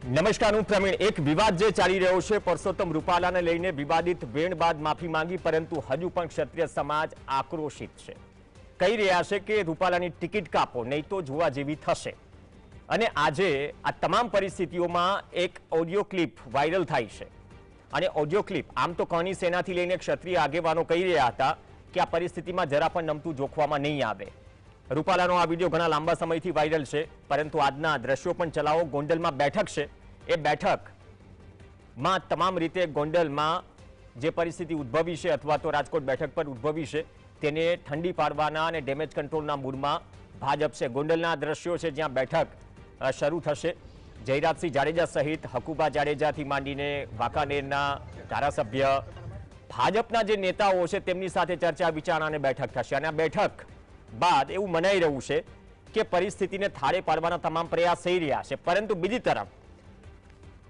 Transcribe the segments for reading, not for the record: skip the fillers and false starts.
નમસ્કાર, હું પ્રવીણ. એક વિવાદ જે ચાલી રહ્યો છે પરસોત્તમ રૂપાલાને લઈને વિવાદિત વેણ બાદ માફી માંગી, પરંતુ હજુ પણ ક્ષત્રિય સમાજ આક્રોશિત છે. કહી રહ્યા છે કે રૂપાલાની ટિકિટ કાપો, નહીં તો જોવા જેવી થશે. અને આજે આ તમામ પરિસ્થિતિઓમાં એક ઓડિયો ક્લિપ વાયરલ થાય છે. અને ઓડિયો ક્લિપ આમ તો કોની સેનાથી લઈને ક્ષત્રિય આગેવાનો કહી રહ્યા હતા કે આ પરિસ્થિતિમાં જરા પણ નમતું જોખવામાં નહીં આવે. રૂપાલાનો આ વિડીયો ઘણા લાંબા સમયથી વાયરલ છે, પરંતુ આજના દ્રશ્યો પણ ચલાવો. ગોંડલમાં બેઠક છે, એ બેઠકમાં તમામ રીતે ગોંડલમાં જે પરિસ્થિતિ ઉદ્ભવી છે અથવા તો રાજકોટ બેઠક પર ઉદ્ભવી છે તેને ઠંડી પાડવાના અને ડેમેજ કંટ્રોલના મૂડમાં ભાજપ છે. ગોંડલના દ્રશ્યો છે જ્યાં બેઠક શરૂ થશે. જયરાજસિંહ જાડેજા સહિત હકુબા જાડેજાથી માંડીને વાંકાનેરના ધારાસભ્ય, ભાજપના જે નેતાઓ છે તેમની સાથે ચર્ચા વિચારણાને બેઠક થશે. અને આ બેઠક બાદ એવું મનાઈ રહ્યું છે કે પરિસ્થિતિને થાળે પાડવાના તમામ પ્રયાસ થઈ રહ્યા છે. પરંતુ બીજી તરફ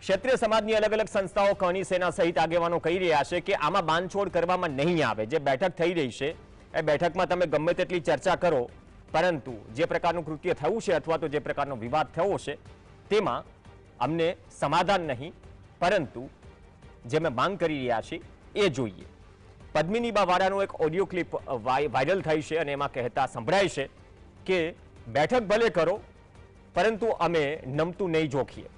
ક્ષત્રિય સમાજની અલગ અલગ સંસ્થાઓ, કરણી સેના સહિત આગેવાનો કહી રહ્યા છે કે આમાં બાંધછોડ કરવામાં નહીં આવે. જે બેઠક થઈ રહી છે એ બેઠકમાં તમે ગમે તેટલી ચર્ચા કરો, પરંતુ જે પ્રકારનું કૃત્ય થયું છે અથવા તો જે પ્રકારનો વિવાદ થયો છે તેમાં અમને સમાધાન નહીં, પરંતુ જે અમે માંગ કરી રહ્યા છીએ એ જોઈએ. પદ્મિનીબા વાળાનો એક ઓડિયો ક્લિપ વાયરલ થઈ છે અને એમાં કહેતા સંભળાય છે કે બેઠક ભલે કરો, પરંતુ અમે નમતું નહીં જોખીએ.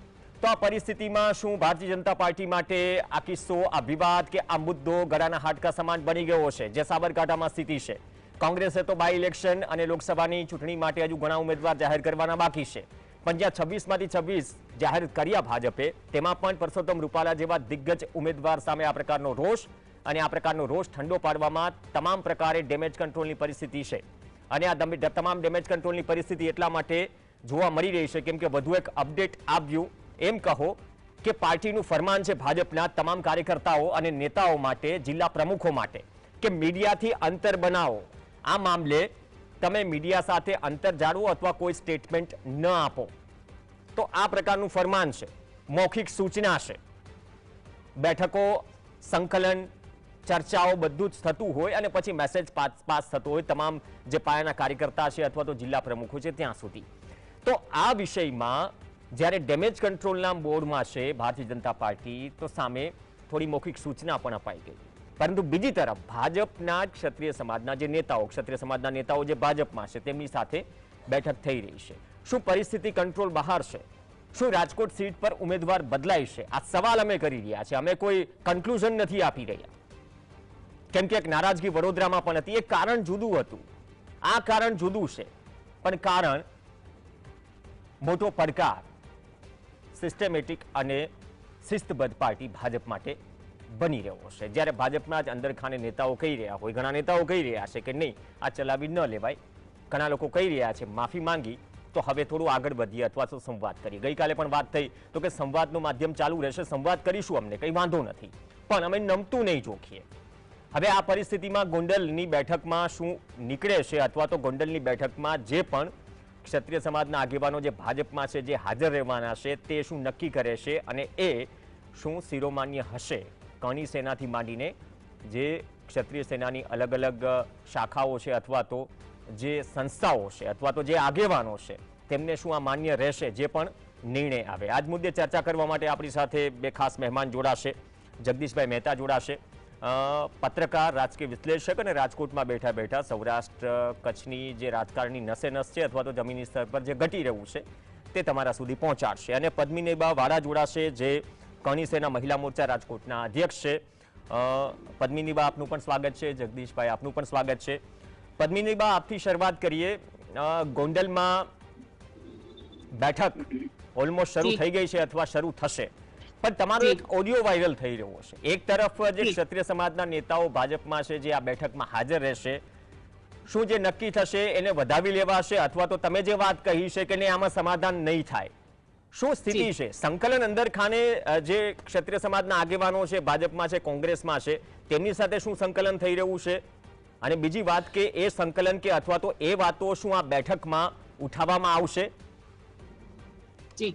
તો આ પરિસ્થિતિમાં શું ભારતીય જનતા પાર્ટી માટે આ કિસ્સો, આ વિવાદ કે આ મુદ્દો ગળાના હાડકા સમાન બની ગયો છે? જે સાબરકાંઠામાં સ્થિતિ છે, કોંગ્રેસે તો બાય ઇલેક્શન અને લોકસભાની ચૂંટણી માટે હજુ ઘણા ઉમેદવાર જાહેર કરવાના બાકી છે, પણ જ્યાં 26માંથી 26 જાહેર કર્યા ભાજપે, તેમાં પણ પરસોત્તમ રૂપાલા જેવા દિગ્ગજ ઉમેદવાર સામે આ પ્રકારનો રોષ અને આ પ્રકારનો રોષ ઠંડો પાડવામાં તમામ પ્રકારે ડેમેજ કંટ્રોલની પરિસ્થિતિ છે. અને આ તમામ ડેમેજ કંટ્રોલની પરિસ્થિતિ એટલા માટે જોવા મળી રહી છે કેમ કે વધુ એક અપડેટ આવ્યું, એમ કહો કે પાર્ટીનું ફરમાન છે ભાજપના તમામ કાર્યકર્તાઓ અને નેતાઓ માટે, જિલ્લા પ્રમુખો માટે, કે મીડિયાથી અંતર બનાવો. આ મામલે તમે મીડિયા સાથે અંતર જાળવો અથવા કોઈ સ્ટેટમેન્ટ ન આપો. તો આ પ્રકારનું ફરમાન છે, મૌખિક સૂચના છે. બેઠકો, સંકલન, ચર્ચાઓ બધું જ થતું હોય અને પછી મેસેજ પાસ થતો હોય તમામ જે પાયાના કાર્યકર્તા છે અથવા તો જિલ્લા પ્રમુખો છે ત્યાં સુધી. તો આ વિષયમાં જ્યારે ડેમેજ કંટ્રોલના બોર્ડમાં છે ભારતીય જનતા પાર્ટી, તો સામે થોડી મૌખિક સૂચના પણ અપાઈ ગઈ. પરંતુ બીજી તરફ ભાજપના ક્ષત્રિય સમાજના જે નેતાઓ, ક્ષત્રિય સમાજના નેતાઓ જે ભાજપમાં છે તેમની સાથે બેઠક થઈ રહી છે. શું પરિસ્થિતિ કંટ્રોલ બહાર છે? શું રાજકોટ સીટ પર ઉમેદવાર બદલાય છે? આ સવાલ અમે કરી રહ્યા છે. અમે કોઈ કન્ક્લુઝન નથી આપી રહ્યા, કેમ કે એક નારાજગી વડોદરામાં પણ હતી. એક કારણ જુદું હતું, આ કારણ જુદું છે, પણ કારણ મોટો પડકાર સિસ્ટમેટિક અને શિસ્તબદ્ધ પાર્ટી ભાજપ માટે બની રહ્યો છે. જ્યારે ભાજપના જ અંદરખાને નેતાઓ કહી રહ્યા હોય, ઘણા નેતાઓ કહી રહ્યા છે કે નહીં, આ ચલાવી ન લેવાય. ઘણા લોકો કહી રહ્યા છે માફી માંગી તો હવે થોડું આગળ વધીએ અથવા તો સંવાદ કરીએ. ગઈકાલે પણ વાત થઈ તો કે સંવાદનું માધ્યમ ચાલુ રહેશે, સંવાદ કરીશું, અમને કંઈ વાંધો નથી, પણ અમે નમતું નહીં જોખીએ. હવે આ પરિસ્થિતિમાં ગોંડલની બેઠકમાં શું નીકળે છે અથવા તો ગોંડલની બેઠકમાં જે પણ ક્ષત્રિય સમાજના આગેવાનો જે ભાજપમાં છે, જે હાજર રહેવાના છે, તે શું નક્કી કરે છે અને એ શું શિરોમાન્ય હશે? કરણી સેનાથી માંડીને જે ક્ષત્રિય સેનાની અલગ અલગ શાખાઓ છે અથવા તો જે સંસ્થાઓ છે અથવા તો જે આગેવાનો છે તેમને શું આ માન્ય રહેશે? જે પણ નિર્ણય આવે. આજ મુદ્દે ચર્ચા કરવા માટે આપણી સાથે બે ખાસ મહેમાન જોડાશે. જગદીશભાઈ મહેતા જોડાશે, પત્રકાર, રાજકીય વિશ્લેષક અને રાજકોટમાં બેઠા બેઠા સૌરાષ્ટ્ર કચ્છની જે રાજકારણની નસે નસ છે અથવા તો જમીની સ્તર પર જે ઘટી રહ્યું છે તે તમારા સુધી પહોંચાડશે. અને પદ્મિનીબા વાળા જોડાશે, જે કરણી સેના મહિલા મોરચા રાજકોટના અધ્યક્ષ છે. પદ્મિનીબા, આપનું પણ સ્વાગત છે. જગદીશભાઈ, આપનું પણ સ્વાગત છે. પદ્મિનીબા, આપથી શરૂઆત કરીએ. ગોંડલમાં બેઠક ઓલમોસ્ટ શરૂ થઈ ગઈ છે અથવા શરૂ થશે, પણ તમારો એક ઓડિયો વાયરલ થઈ રહ્યો છે. એક તરફ જે ક્ષત્રિય સમાજના નેતાઓ ભાજપમાં છે જે આ બેઠકમાં હાજર રહેશે, શું જે નક્કી થશે એને વધાવી લેવાશે અથવા તો તમે જે વાત કહી છે કે આમાં સમાધાન નહીં થાય? શું સ્થિતિ છે? સંકલન અંદર ખાને જે ક્ષત્રિય સમાજના આગેવાનો છે, ભાજપમાં છે, કોંગ્રેસમાં છે, તેમની સાથે શું સંકલન થઈ રહ્યું છે? અને બીજી વાત કે એ સંકલન કે અથવા તો એ વાતો શું આ બેઠકમાં ઉઠાવવામાં આવશે? જી,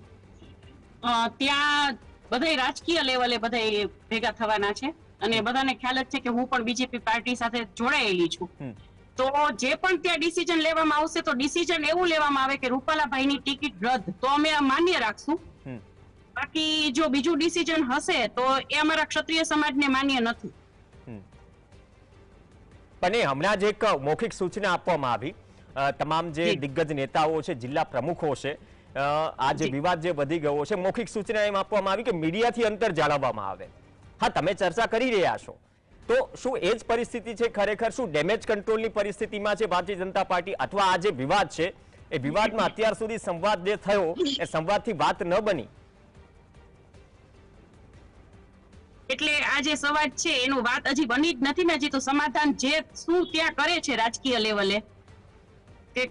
ત્યાં બધા રાજકીય લેવલે બધા ભેગા થવાના છે અને બધાને ખ્યાલ જ છે કે હું પણ બીજેપી પાર્ટી સાથે જોડાયેલી છું. તો જે પણ ત્યાં ડિસિઝન લેવામાં આવશે તો ડિસિઝન એવું લેવામાં આવે કે રૂપાલાભાઈની ટિકિટ રદ, તો અમે માન્ય રાખશું. બાકી જો બીજું ડિસિઝન હશે તો એ અમારા ક્ષત્રિય સમાજને માન્ય નથી. પણ એ હમણાં જ એક મૌખિક સૂચના આપવામાં આવી તમામ જે દિગ્ગજ નેતાઓ છે, જિલ્લા પ્રમુખો છે, આ જે વિવાદ જે વધી ગયો છે, મૌખિક સૂચના એમ આપવામાં આવી કે મીડિયાથી અંતર જાળવવામાં આવે. હા, તમે ચર્ચા કરી રહ્યા છો તો શું એ જ પરિસ્થિતિ છે ખરેખર? શું ડેમેજ કંટ્રોલની પરિસ્થિતિમાં છે ભારતીય જનતા પાર્ટી, અથવા આ જે વિવાદ છે એ વિવાદમાં અત્યાર સુધી સંવાદ જે થયો એ સંવાદથી વાત ન બની? એટલે આ જે સંવાદ છે એનું વાત હજી બની જ નથી ને. હજી તો સમાધાન જે શું ત્યાં કરે છે રાજકીય લેવલે, કે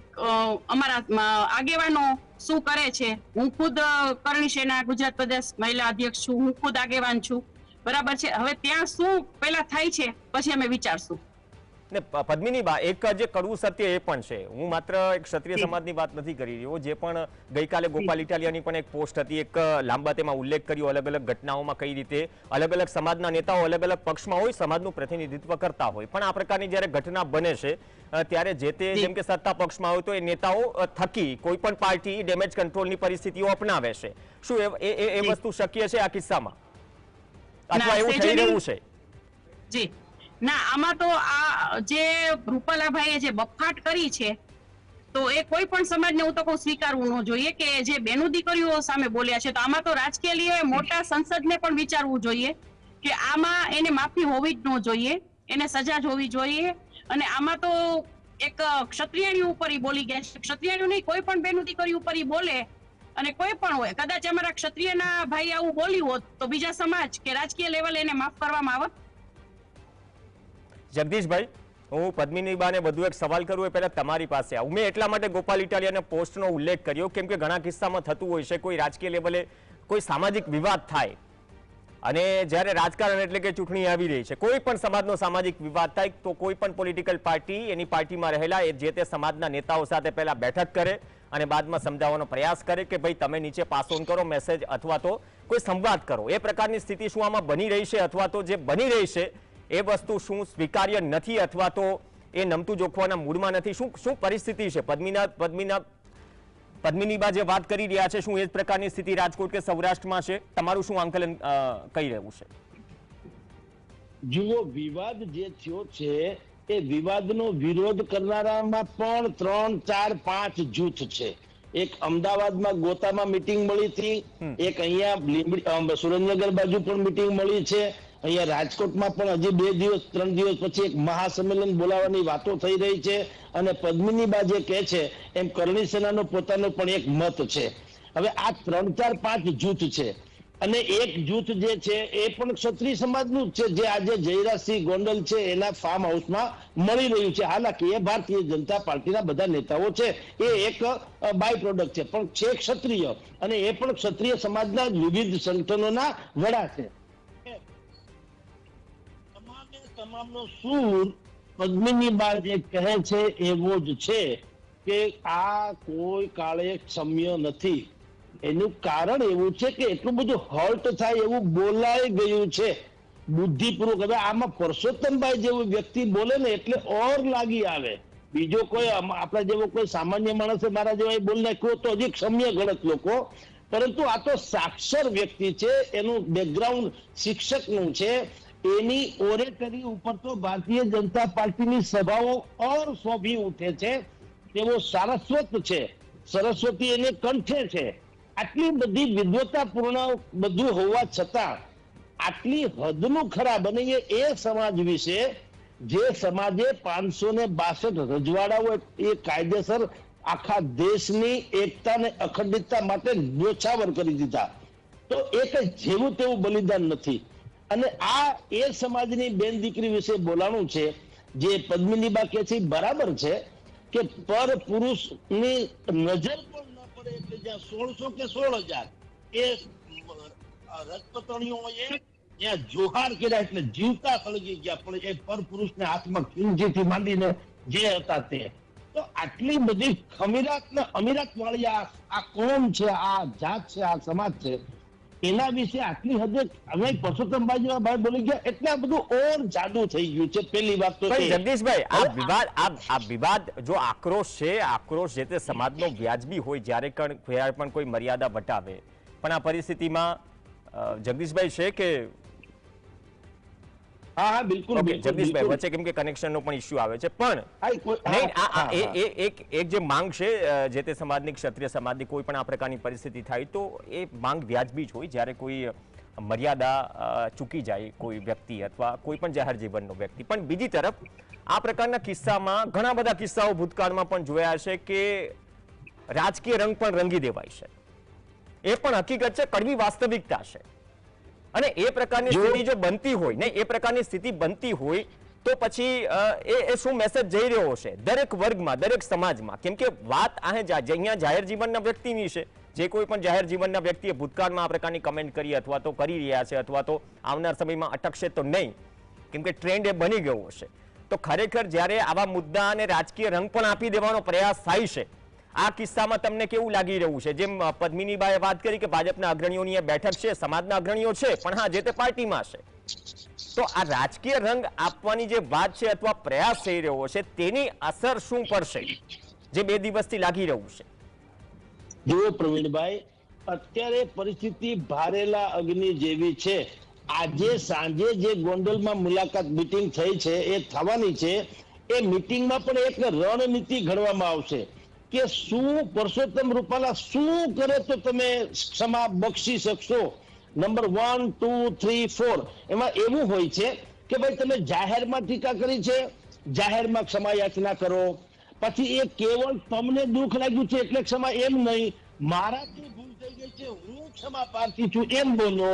અમારા આગેવાનો શું કરે છે. હું ખુદ કરણી સેના ગુજરાત પ્રદેશ મહિલા અધ્યક્ષ છું, હું ખુદ આગેવાન છું, બરાબર છે. હવે ત્યાં શું પહેલા થાય છે પછી અમે વિચારશું. ને પદ્મિની બા, એક જે કડવું સત્ય એ પણ છે, હું માત્ર એક ક્ષત્રિય સમાજની વાત નથી કરી રહ્યો, જે પણ ગઈકાલે ગોપાલ ઇટાલિયાની પણ એક પોસ્ટ હતી, એક લાંબા તેમાં ઉલ્લેખ કર્યો અલગ અલગ ઘટનાઓમાં કઈ રીતે અલગ અલગ સમાજના નેતાઓ અલગ અલગ પક્ષમાં હોય, સમાજનું પ્રતિનિધિત્વ કરતા હોય, પણ આ પ્રકારની જ્યારે ઘટના બને છે ત્યારે જે તે જેમ કે સત્તા પક્ષમાં હોય તો એ નેતાઓ થકી કોઈ પણ પાર્ટી ડેમેજ કંટ્રોલની પરિસ્થિતિઓ અપનાવે છે. શું એ વસ્તુ શક્ય છે આ કિસ્સામાં, અથવા એવું થઈ રહ્યું છે? જી ના, આમાં તો આ જે રૂપાલાભાઈએ જે બફાટ કરી છે તો એ કોઈ પણ સમાજને હું તો કહું સ્વીકારવું ન જોઈએ કે જે બેનો દીકરીઓ સામે બોલ્યા છે. તો આમાં તો રાજકીય લીડરોએ મોટા સંસદને પણ વિચારવું જોઈએ કે આમાં એને માફી હોવી જ ન જોઈએ, એને સજા જ હોવી જોઈએ. અને આમાં તો એક ક્ષત્રિયાણી ઉપર બોલી ગયા છે, ક્ષત્રિયાણી નહીં, કોઈ પણ બેનો દીકરી ઉપર બોલે અને કોઈ પણ હોય, કદાચ અમારા ક્ષત્રિયના ભાઈ આવું બોલ્યું હોત તો બીજા સમાજ કે રાજકીય લેવલે એને માફ કરવામાં આવત. જગદીશભાઈ, હું પદ્મિનીબાને વધુ એક સવાલ કરું એ પહેલા તમારી પાસે આવું. મેં એટલા માટે ગોપાલ ઇટાલિયાના પોસ્ટનો ઉલ્લેખ કર્યો કેમ કે ઘણા કિસ્સામાં થતું હોય છે, કોઈ રાજકીય લેવલે કોઈ સામાજિક વિવાદ થાય અને જ્યારે રાજકારણ એટલે કે ચૂંટણી આવી રહી છે, કોઈ પણ સમાજનો સામાજિક વિવાદ થાય તો કોઈ પણ પોલિટિકલ પાર્ટી એની પાર્ટીમાં રહેલા એ જે તે સમાજના નેતાઓ સાથે પહેલા બેઠક કરે અને બાદમાં સમજાવવાનો પ્રયાસ કરે કે ભાઈ તમે નીચે પાસ ઓન કરો મેસેજ, અથવા તો કોઈ સંવાદ કરો. એ પ્રકારની સ્થિતિ શું આમાં બની રહી છે, અથવા તો જે બની રહી છે એ વસ્તુ શું સ્વીકાર્ય નથી, અથવા તો એ નમતું જોખવાના મૂડમાં નથી? શું પરિસ્થિતિ છે? પદ્મિનીબા જે વાત કરી રહ્યા છે, શું એ જ પ્રકારની સ્થિતિ રાજકોટ કે સૌરાષ્ટ્રમાં છે? તમારું શું આંકલન કહી રહ્યું છે? જુઓ, વિવાદ જે થયો છે એ વિવાદનો વિરોધ કરનારામાં પણ 3, 4, 5 જૂથ છે. એક અમદાવાદમાં ગોતામાં મીટિંગ મળી હતી, એક અહીંયા સુરેન્દ્રનગર બાજુ પણ મીટિંગ મળી છે, અહીંયા રાજકોટમાં પણ હજી 2 દિવસ 3 દિવસ પછી એક મહાસંમેલન બોલાવવાની વાતો થઈ રહી છે. અને પદ્મિનીબા જે કહે છે એમ કરણી સેનાનો પોતાનો પણ એક મત છે. હવે આ 3, 4, 5 જૂથ છે અને એક જૂથ જે છે એ પણ ક્ષત્રિય સમાજનું જ છે, જે આજે જયરાજસિંહ ગોંડલ છે એના ફાર્મ હાઉસમાં મળી રહ્યું છે. હાલાકી એ ભારતીય જનતા પાર્ટીના બધા નેતાઓ છે, એ એક બાય પ્રોડક્ટ છે, પણ છે ક્ષત્રિય, અને એ પણ ક્ષત્રિય સમાજના વિવિધ સંગઠનોના વડા છે. તમામનો સૂર પદ્મિનીબા જે કહે છે એવો જ છે કે આ કોઈ કાળે ક્ષમ્ય નથી. એનું કારણ એવું છે કે એટલું બધું હર્ટ થાય એવું બોલાઈ ગયું છે બુદ્ધિપૂર્વક. હવે આમાં પરસોત્તમભાઈ જેવું વ્યક્તિ બોલે ને એટલે ઓર લાગી આવે. બીજો કોઈ આપણા જેવો કોઈ સામાન્ય માણસે મારા જેવા બોલ નાખ્યો તો હજી ક્ષમ્ય ગણત લોકો, પરંતુ આ તો સાક્ષર વ્યક્તિ છે, એનું બેકગ્રાઉન્ડ શિક્ષકનું છે. એની ઓરેટરી ઉપર તો ભારતીય જનતા પાર્ટીની સભાઓ ઓર શોભી ઉઠે છે. તેઓ સારસ્વત છે, સરસ્વતી એને કંઠે છે. આટલી બધી વિદ્વતાપૂર્ણ બધું હોવા છતાં આટલી હદનું ખરાબ. અને એ સમાજ વિશે જે સમાજે 562 રજવાડાઓ એ કાયદેસર આખા દેશની એકતા અને અખંડિતતા માટે ન્યોછાવર કરી દીધા, તો એ કઈ જેવું તેવું બલિદાન નથી. અને આ એ સમાજની બેન દીકરી વિશે બોલાણું છે. જે પદ્મિનીબા કે છે બરાબર છે કે પર પુરુષની નજર પણ ન પડે એટલે જ્યાં 1600 કે 16000 એ રજપતણીઓએ જ્યાં જોહાર કર્યા એટલે જીવતા સળગી ગયા, પણ એ પર પુરુષને હાથમાં ખીલજીથી માંડીને જે હતા તે. તો આટલી બધી ખમીરાત ને અમીરાત વાળી આ કોમ છે, આ જાત છે, આ સમાજ છે, એના વિશે આટલી હદે હવે પરસોત્તમભાઈ જેવા ભાઈ બોલી ગયા એટલે આ બધું ઓર જાદુ થઈ ગયું છે. પહેલી વાત તો જગદીશભાઈ, આ વિવાદ જો આક્રોશ છે, આક્રોશ જે તે સમાજનો વ્યાજબી હોય, જ્યારે પણ કોઈ મર્યાદા વટાવે, પણ આ પરિસ્થિતિમાં જગદીશભાઈ છે કે હા હા બિલકુલ ઓકે બિલકુલ, જગદીશભાઈ બિલકુલ. વચ્ચે કેમ કે કનેક્શનનો પણ ઇસ્યુ આવે છે પણ હા, નહીં હા, હા, એક જે માંગ છે જે તે સમાજની ક્ષત્રિય સમાજની કોઈ પણ આ પ્રકારની પરિસ્થિતિ થાય તો એ માંગ વ્યાજબી જ હોય જ્યારે કોઈ મર્યાદા ચૂકી જાય કોઈ વ્યક્તિ અથવા કોઈ પણ જાહેર જીવનનો વ્યક્તિ પણ બીજી તરફ આ પ્રકારના કિસ્સામાં ઘણા બધા કિસ્સાઓ ભૂતકાળમાં પણ જોયા છે કે રાજકીય રંગ પણ રંગી દેવાય છે એ પણ હકીકત છે કડવી વાસ્તવિકતા છે અને એ પ્રકારની સ્થિતિ જો બનતી હોય ને એ પ્રકારની સ્થિતિ બનતી હોય તો પછી એ શું મેસેજ જઈ રહ્યો છે દરેક વર્ગમાં દરેક સમાજમાં કેમ કે વાત અહીંયા જાહેર જીવનના વ્યક્તિની છે જે કોઈ પણ જાહેર જીવનના વ્યક્તિએ ભૂતકાળમાં આ પ્રકારની કમેન્ટ કરી અથવા તો કરી રહ્યા છે અથવા તો આવનાર સમયમાં અટકશે તો નહીં કેમ કે ટ્રેન્ડ એ બની ગયો છે તો ખરેખર જ્યારે આવા મુદ્દાને રાજકીય રંગ પણ આપી દેવાનો પ્રયાસ થાય છે આ કિસ્સામાં તમને કેવું લાગી રહ્યું છે જેમ પદ્મિનીબાએ વાત કરી કે ભાજપના અગ્રણીઓની એ બેઠક છે સમાજના અગ્રણીઓ છે પણ હા જે તે પાર્ટીમાં છે તો આ રાજકીય રંગ આપવાની જે વાત છે અથવા પ્રયાસ થઈ રહ્યો છે તેની અસર શું પડશે જે 2 દિવસથી લાગી રહ્યું છે જુઓ પ્રવીણભાઈ, અત્યારે પરિસ્થિતિ ભારેલા અગ્નિ જેવી છે. આજે સાંજે જે ગોંડલમાં મુલાકાત મીટિંગ થઈ છે એ થવાની છે. એ મીટિંગમાં પણ એક રણનીતિ ઘડવામાં આવશે કે શું પરસોત્તમ રૂપાલા શું કરે તો તમે ક્ષમા બક્ષી શકશો. નંબર 1, 2, 3, 4 એમાં એવું હોય છે કે ભાઈ તમે જાહેરમાં ટીકા કરી છે, જાહેરમાં ક્ષમા યાચના કરો. પછી એ કેવળ તમને દુઃખ લાગ્યું છે એટલે ક્ષમા એમ નહીં, મારાથી ભૂલ થઈ ગઈ છે હું ક્ષમા પ્રાર્થી છું એમ બોલો.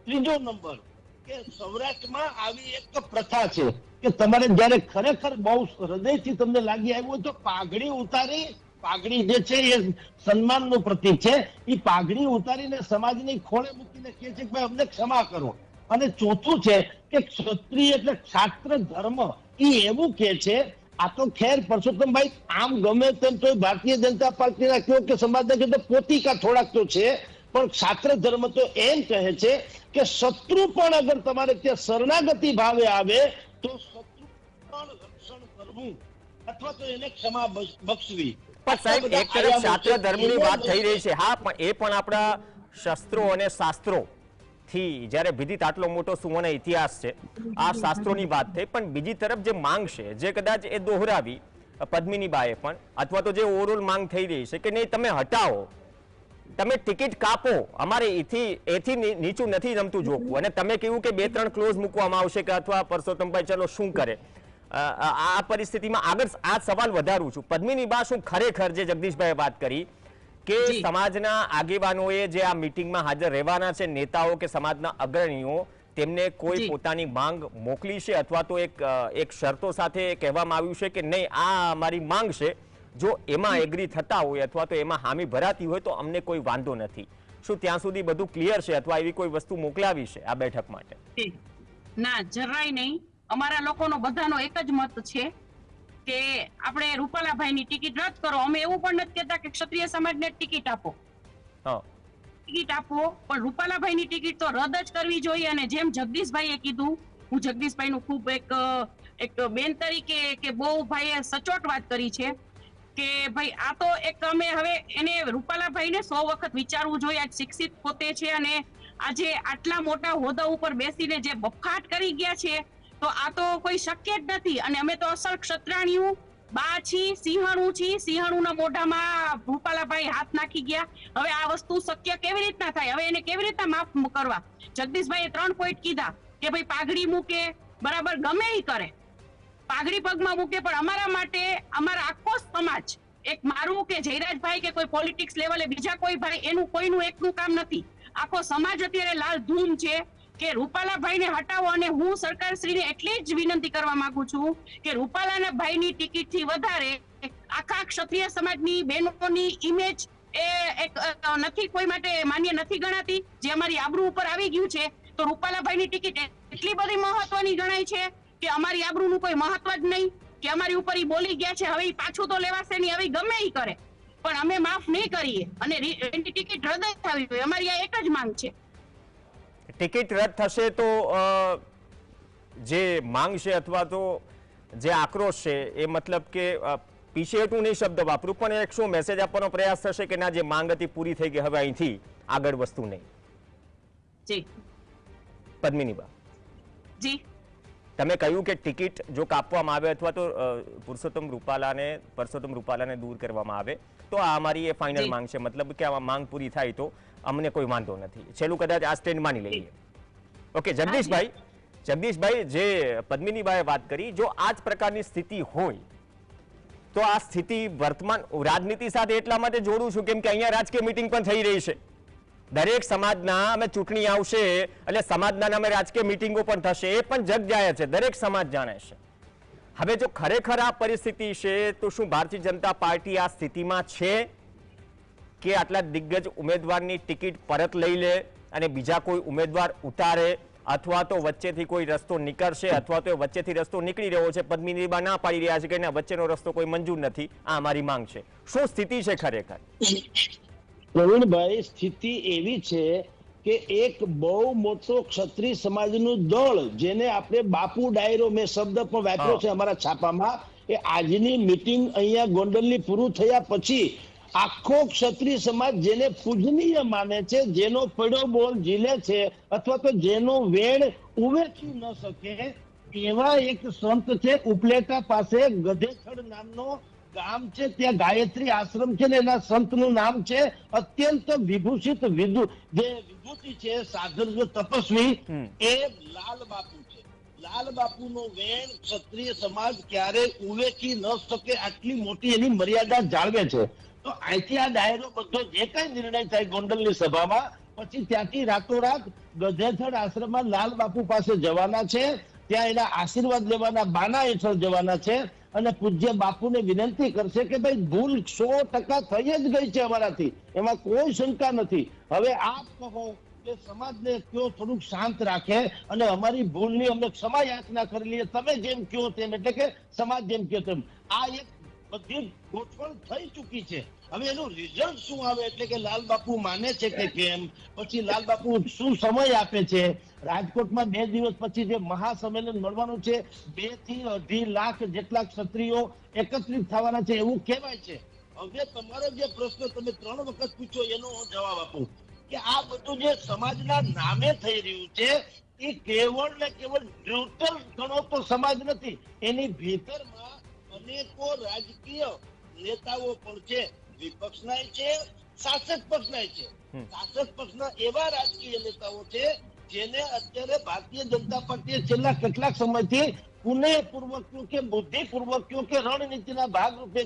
ત્રીજો નંબર કે સૌરાષ્ટ્રમાં આવી એક પ્રથા છે કે તમારે જ્યારે ખરેખર બહુ હૃદયથી તમને લાગી આવ્યું તો પાઘડી ઉતારી, પાઘડી જે છે એ સન્માનનું પ્રતીક છે, એ પાઘડી ઉતારીને સમાજની ખોળે મૂકીને કહે છે કે ભાઈ અમને ક્ષમા કરો. અને ચોથું છે કે ક્ષત્રિય એટલે ક્ષાત્ર ધર્મ, એ એવું કે છે. આ તો ખેર પરસોત્તમભાઈ આમ ગમે તેમ તો ભારતીય જનતા પાર્ટીના કયો કે સમાજના કયો તો પોતિકા થોડાક તો છે પણ ક્ષાત્ર ધર્મ તો એમ કહે છે કે શત્રુ પણ અગર તમારે ત્યાં શરણાગતિ ભાવે આવે તો શત્રુ પણ રક્ષણ કરવું અથવા તો એને ક્ષમા બક્ષવી. પણ સાહેબ એક તરફ ક્ષાત્ર ધર્મની વાત થઈ રહી છે હા પણ એ પણ આપણા શસ્ત્રો અને શાસ્ત્રો થી જ્યારે વિદિત આટલો મોટો સુવર્ણ ઇતિહાસ છે આ શાસ્ત્રોની વાત થઈ પણ બીજી તરફ જે માંગ છે જે કદાચ એ દોહરાવી પદ્મિનીબાએ પણ અથવા તો જે ઓવરઓલ માંગ થઈ રહી છે કે નહીં તમે હટાવો, તમે ટિકિટ કાપો, અમારે એથી નીચું નથી રમતું જોખવું અને તમે કહ્યું કે 2-3 ક્લોઝ મૂકવામાં આવશે કે અથવા પરસોત્તમભાઈ ચલો શું કરે આ પરિસ્થિતિમાં આગળ આ સવાલ વધારું છું પદ્મિનીબા શું ખરેખર જે જગદીશભાઈએ વાત કરી કે સમાજના આગેવાનોએ જે આ મીટિંગમાં હાજર રહેવાના છે નેતાઓ કે સમાજના અગ્રણીઓ તેમને કોઈ પોતાની માંગ મોકલી છે અથવા તો એક શરતો સાથે કહેવામાં આવ્યું છે કે નહીં આ અમારી માંગ છે જો એમાં એગ્રી થતા હોય અથવા તો એમાં હામી ભરાતી હોય તો અમને કોઈ વાંધો નથી. શું ત્યાં સુધી બધું ક્લિયર છે અથવા એવી કોઈ વસ્તુ મોકલાવી છે આ બેઠક માટે? ના જરાય નહીં. અમારા લોકોનો બધાનો એક જ મત છે કે આપણે રૂપાલાભાઈની ટિકિટ રદ કરો. અમે એવું પણ નથી કહેતા કે ક્ષત્રિય સમાજને ટિકિટ આપો, ટિકિટ આપો પણ રૂપાલાભાઈની ટિકિટ તો રદ જ કરવી જોઈએ. અને જેમ જગદીશભાઈએ કીધું, હું જગદીશભાઈનું ખૂબ એક બેન તરીકે કે બહુ ભાઈએ સચોટ વાત કરી છે કે ભાઈ આ તો એક અમે હવે એને રૂપાલાભાઈને 100 વખત વિચારવું જોઈએ. આજ શિક્ષિત પોતે છે અને આજે આટલા મોટા હોદ્દા ઉપર બેસીને જે બફાટ કરી ગયા છે તો આ તો કોઈ શક્ય જ નથી. અને અમે તો અસલ ક્ષત્રાણીઓ બા છી, સિંહણું છી, સિંહણુના મોઢામાં રૂપાલાભાઈ હાથ નાખી ગયા. હવે આ વસ્તુ શક્ય કેવી રીતના થાય? હવે એને કેવી રીતના માફ કરવા? જગદીશભાઈએ 3 પોઈન્ટ કીધા કે ભાઈ પાઘડી મૂકે, બરાબર, ગમે એ કરે, પાઘડી પગમાં મૂકે, પણ અમારા માટે અમારા આખો સમાજ, એક મારું કે જયરાજભાઈ કે કોઈ પોલિટિક્સ લેવલે બીજા કોઈ ભાઈ, એનું કોઈનું એકનું કામ નથી. આખો સમાજ અત્યારે લાલ ધૂમ છે કે રૂપાલાભાઈને હટાવો. અને હું સરકારશ્રીને એટલી જ વિનંતી કરવા માંગુ છું કે રૂપાલાના ભાઈની ટિકિટથી વધારે આખા ક્ષત્રિય સમાજની બહેનોની ઇમેજ એ એક નથી કોઈ માટે માન્ય નથી ગણાતી. જે અમારી આબરૂ ઉપર આવી ગયું છે તો રૂપાલાભાઈની ટિકિટ એટલી બધી મહત્વની ગણાય છે કે અમારી આબરૂનું કોઈ મહત્વ જ નહીં કે અમારી ઉપર ઈ બોલી ગયા છે, હવે પાછું તો લેવાશે નહીં, હવે ગમે ઈ કરે પણ અમે માફ નહીં કરીએ અને એની ટિકિટ રદ થવી જોઈએ. અમારી આ એક જ માંગ છે. ટિકિટ રદ થશે તો જે માંગ છે અથવા તો જે આક્રોશ છે એ મતલબ કે પીછેહટું નહીં શબ્દ વાપરું પણ એક શું મેસેજ આપવાનો પ્રયાસ થશે કે ના જે માંગ હતી પૂરી થઈ ગઈ, હવે અહીંથી આગળ વસ્તુ નહીં? જી પદ્મિનીબા, જી તમે કહ્યું કે ટિકિટ જો કાપવામાં આવે અથવા તો પરસોત્તમ રૂપાલાને દૂર કરવામાં આવે તો આ અમારી એ ફાઇનલ જી. માંગ છે, મતલબ કે આ માંગ પૂરી થાય તો અમને કોઈ વાંધો નથી. છેલ્લું કદાચ આ સ્ટેન્ડ માની લઈએ. ઓકે, જગદીશભાઈ, જે પદ્મિનીબાએ વાત કરી, જો આ જ પ્રકારની સ્થિતિ હોય તો આ સ્થિતિ વર્તમાન રાજનીતિ સાથે એટલા માટે જોડું છું કેમ કે અહીંયા રાજકીય મીટિંગ પણ થઈ રહી છે. દરેક સમાજના અમે ચૂંટણી આવશે એટલે સમાજના નામે રાજકીય મીટિંગો પણ થશે, એ પણ જગ જાહેર છે, દરેક સમાજ જાણે છે. હવે જો ખરેખર આ પરિસ્થિતિ છે તો શું ભારતીય જનતા પાર્ટી આ સ્થિતિમાં છે કે આટલા દિગ્ગજ ઉમેદવારની ટિકિટ પરત લઈ લે અને બીજા કોઈ ઉમેદવાર ઉતારે, અથવા તો વચ્ચેથી કોઈ રસ્તો નીકળશે, અથવા તો વચ્ચેથી રસ્તો નીકળી રહ્યો છે, પદ્મિનીબા ના પાડી રહ્યા છે કે ના વચ્ચેનો રસ્તો કોઈ મંજૂર નથી, આ અમારી માંગ છે. શું સ્થિતિ છે ખરેખર? પ્રવીણભાઈ, સ્થિતિ એવી છે કે એક બહુ મોટો ક્ષત્રિય સમાજનું દળ, જેને આપણે બાપુ ડાયરો, મેં શબ્દ પણ વાપર્યો છે અમારા છાપામાં, એ આજની મીટિંગ અહીંયા ગોંડલની પૂરું થયા પછી આખો ક્ષત્રિય સમાજ જેને પૂજનીય માને છે, જેનો પડ્યો બોલ ઝીલે છે, અથવા તો જેનો વેણ ઉવેચી ન શકે એવા એક સંત છે ઉપલેટા પાસે ગધેથડ નામનો ગામ છે, ત્યાં ગાયત્રી આશ્રમ છે ને એના સંતનું નામ છે અત્યંત વિભૂષિત જે વિભૂતિ છે સાધન તપસ્વી, એ લાલ બાપુ છે. લાલ બાપુનો વેણ ક્ષત્રિય સમાજ ક્યારેય ઉવેચી ન શકે, આટલી મોટી એની મર્યાદા જાળવે છે. તો અહીંથી આ ડાયરો બધો જે કઈ નિર્ણય થાય ગોંડલની સભામાં, પછી ત્યાંથી રાતોરાત ગધેથડ આશ્રમમાં લાલ બાપુ પાસે જવાના છે, ત્યાં એના આશીર્વાદ લેવાના, બાના હેઠળ જવાના છે અને પૂજ્ય બાપુને વિનંતી કરશે કે ભાઈ ભૂલ 100% થઈ જ ગઈ છે અમારાથી, એમાં કોઈ શંકા નથી. હવે આપ કહો કે સમાજને કયો થોડુંક શાંત રાખે અને અમારી ભૂલની અમને ક્ષમા યાચના કરી લઈએ, તમે જેમ કહો તેમ, એટલે કે સમાજ જેમ કહો તેમ. આ એક બધી ગોઠવણ થઈ ચૂકી છે. હવે એનું રિઝલ્ટ શું આવે, એટલે કે લાલ બાપુ માને છે કે કેમ, પછી લાલ બાપુ શું સમય આપે છે. રાજકોટમાં 2 દિવસ પછી જે મહાસંમેલન મળવાનું છે, 2 થી 2.5 લાખ જેટલા ક્ષત્રિયો એકત્રિત થવાના છે એવું કહેવાય છે. હવે તમારો જે પ્રશ્ન તમે 3 વખત પૂછો એનો હું જવાબ આપું કે આ બધું જે સમાજના નામે થઈ રહ્યું છે એ કેવળ ને કેવળ ન્યુટ્રલ ગણો તો સમાજ નથી, એની ભીતરમાં અનેકો રાજકીય નેતાઓ પણ છે, વિપક્ષના છે, શાસક પક્ષના છે. શાસક પક્ષના એવા રાજકીય નેતાઓ છે જેને અત્યારે ભારતીય જનતા પાર્ટીએ છેલ્લા કેટલાક સમયથી કુનેહપૂર્વક કે બુદ્ધિપૂર્વક કે રણનીતિના ભાગરૂપે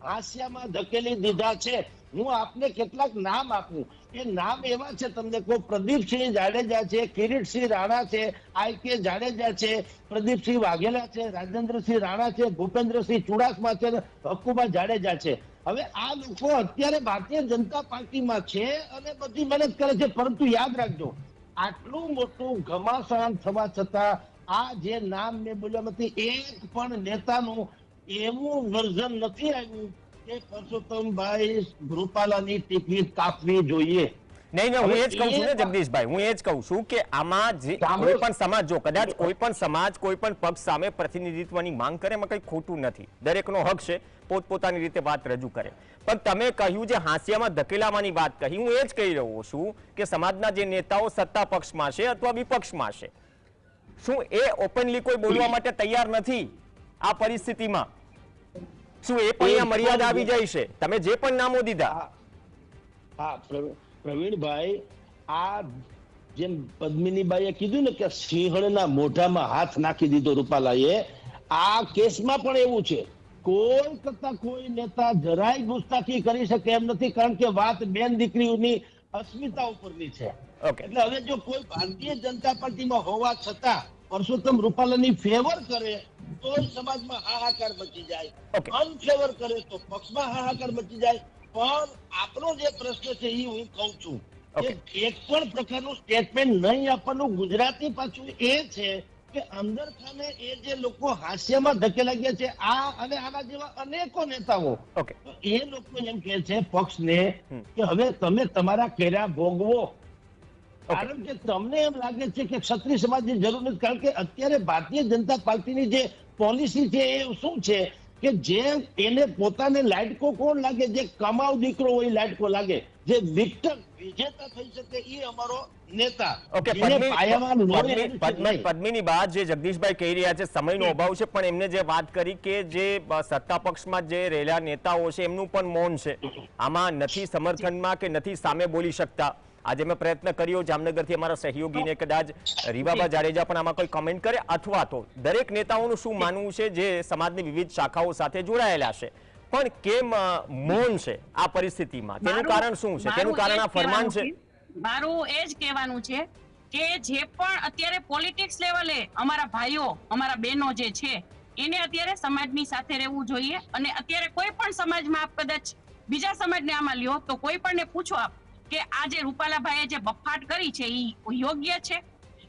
હાસ્યામાં ધકેલી દીધા છે. હું આપને કેટલાક નામ આપું, એ નામ એવા છે તમને કહો, પ્રદીપસિંહ જાડેજા છે, કિરીટસિંહ રાણા છે, આઈ.કે. જાડેજા છે, પ્રદીપસિંહ વાઘેલા છે, રાજેન્દ્રસિંહ રાણા છે, ભૂપેન્દ્રસિંહ ચુડાસમા છે, હક્કુબા જાડેજા છે. હવે આ લોકો અત્યારે ભારતીય જનતા પાર્ટીમાં છે અને બધી મહેનત કરે છે, પરંતુ યાદ રાખજો આટલું મોટું ઘમાસાન થવા છતાં આ જે નામ મેં બોલ્યા નથી, એક પણ નેતાનું એવું વર્ઝન નથી આવ્યું કે પરસોત્તમભાઈ રૂપાલાની ટિકિટ કાપવી જોઈએ. નહીં, હું એ જ કહું છું ને જગદીશભાઈ, હું એ જ કહું છું કે આમાં જે કોઈ પણ સમાજ, જો કદાચ કોઈ પણ સમાજ કોઈ પણ પક્ષ સામે પ્રતિનિધિત્વની માંગ કરે એમાં કંઈ ખોટું નથી, દરેકનો હક છે પોતપોતાની રીતે વાત રજૂ કરે. પણ તમે કહ્યું જે હાંસિયામાં ધકેલાવાની વાત કહી, હું એ જ કહી રહ્યો છું કે સમાજના જે નેતાઓ સત્તા પક્ષમાં છે અથવા વિપક્ષમાં છે, શું એ ઓપનલી કોઈ બોલવા માટે તૈયાર નથી આ પરિસ્થિતિમાં? શું એ પણ અહીંયા મર્યાદા આવી જાય છે? તમે જે પણ નામો દીધા. હા પ્રવીણભાઈ, આ જેમ પદ્મિનીબાઈએ કીધું ને કે સિંહણના મોઢામાં હાથ નાખી દીધો રૂપાલાએ, આ કેસમાં પણ એવું છે. કોઈ કરતા કોઈ નેતા જરાય ગુસ્તાખી કરી શકે એમ નથી, કારણ કે વાત બેન દીકરીઓની અસ્મિતા ઉપરની છે. એટલે હવે જો કોઈ ભારતીય જનતા પાર્ટીમાં હોવા છતાં પરસોત્તમ રૂપાલાની ફેવર કરે તો સમાજમાં હાહાકાર મચી જાય, અનફેવર કરે તો પક્ષમાં હાહાકાર મચી જાય. પણ આપણો જે પ્રશ્ન છે એ હું કહું છું કે એક પણ પ્રકારનું સ્ટેટમેન્ટ નહીં આપવાનું. ગુજરાતી પાછું એ છે કે અંદર ખાને એ જે લોકો હાસ્યમાં ધકેલા ગયા છે, આ અને આના જેવા અનેકો નેતાઓ, એ લોકો એમ કે છે પક્ષને કે હવે તમે તમારા કર્યા ભોગવો, કારણ કે તમને એમ લાગે છે કે ક્ષત્રિય સમાજની જરૂર નથી. કારણ કે અત્યારે ભારતીય જનતા પાર્ટીની જે પોલિસી છે એ શું છે કે જે એને પોતાને લાયકો કોણ લાગે, જે કમાવ દીકરો હોય લાયકો લાગે, જે વિજેતા થઈ શકે એ અમારો નેતા. ઓકે, પદ્મિની બાદ જે જગદીશભાઈ કહી રહ્યા છે સમયનો અભાવ છે, પણ એમને જે વાત કરી કે જે સત્તા પક્ષમાં જે રહેલા નેતાઓ છે એમનું પણ મૌન છે, આમાં નથી સમર્થનમાં કે નથી સામે બોલી શકતા. આજે મેં પ્રયત્ન કર્યો જામનગરથી અમારા સહયોગીને કદાચ રીવાબા જાડેજા પણ આમાં કોઈ કમેન્ટ કરે, અથવા તો દરેક નેતાઓનું શું માનવું છે જે સમાજની વિવિધ શાખાઓ સાથે જોડાયેલા છે, પણ કેમ મૌન છે આ પરિસ્થિતિમાં? તેનું કારણ શું છે? તેનું કારણ આ ફરમાન છે. મારું એ જ કહેવાનું છે કે જે પણ અત્યારે પોલિટિક્સ લેવલે અમારા ભાઈઓ અમારા બહેનો જે છે એને અત્યારે સમાજની સાથે રહેવું જોઈએ. અને અત્યારે કોઈ પણ સમાજમાં આપ કદાચ બીજા સમાજને આમાં લ્યો તો કોઈ પણને પૂછો આપ કે આ જે રૂપાલાભાઈએ જે બફાટ કરી છે એ યોગ્ય છે?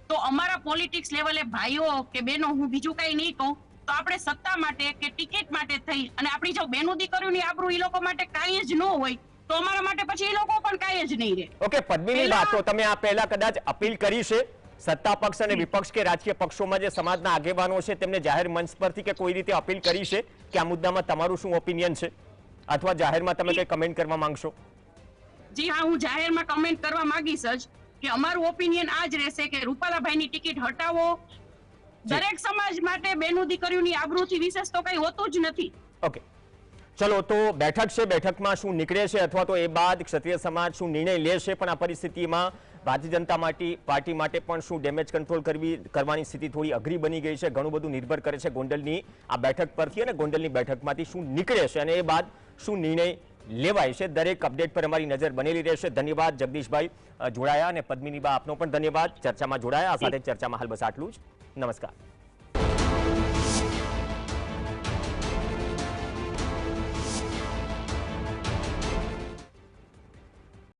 તો અમારા પોલિટિક્સ લેવલે ભાઈઓ કે બહેનો, હું બીજું કઈ નહીં કહું, તો આપણે સત્તા માટે કે ટિકિટ માટે થઈ અને આપણી જો બેનું દીકરીઓની આબરૂ એ લોકો માટે કાંઈ જ ન હોય તો અમારા માટે પછી એ લોકો પણ કાંઈ જ નહીં રહે. ઓકે પદ્મિની બા, તો તમે આ પહેલા કદાચ અપીલ કરી છે સત્તા પક્ષ અને વિપક્ષ કે રાજકીય પક્ષોમાં જે સમાજના આગેવાનો છે તેમને જાહેર મંચ પરથી કે કોઈ રીતે અપીલ કરી છે કે આ મુદ્દામાં તમારું શું ઓપિનિયન છે, અથવા જાહેરમાં તમે કઈ કમેન્ટ કરવા માંગશો? જી હા, હું જાહેરમાં કમેન્ટ કરવા માંગીશ જ કે અમારું ઓપિનિયન આ જ રહેશે કે રૂપાલાભાઈની ટિકિટ હટાવો. દરેક સમાજ માટે બેનું દીકરીઓની આબરૂથી વિશેષ તો કઈ હોતું જ નથી. ઓકે, ચલો તો બેઠક છે, બેઠકમાં શું નીકળે છે અથવા તો એ બાદ ક્ષત્રિય સમાજ શું નિર્ણય લેશે, પણ આ પરિસ્થિતિમાં ભારતીય જનતા પાર્ટી માટે પણ શું ડેમેજ કંટ્રોલ કરવાની સ્થિતિ થોડી અઘરી બની ગઈ છે. ઘણું બધું નિર્ભર કરે છે ગોંડલની આ બેઠક પરથી અને ગોંડલની બેઠકમાંથી શું નીકળે છે અને એ બાદ શું નિર્ણય લેવાય છે. દરેક અપડેટ પર અમારી નજર બનેલી રહેશે. ધન્યવાદ જગદીશભાઈ જોડાયા, અને પદ્મિની બા આપનો પણ ધન્યવાદ ચર્ચામાં જોડાયા. આ સાથે ચર્ચામાં હાલ બસ આટલું જ. નમસ્કાર.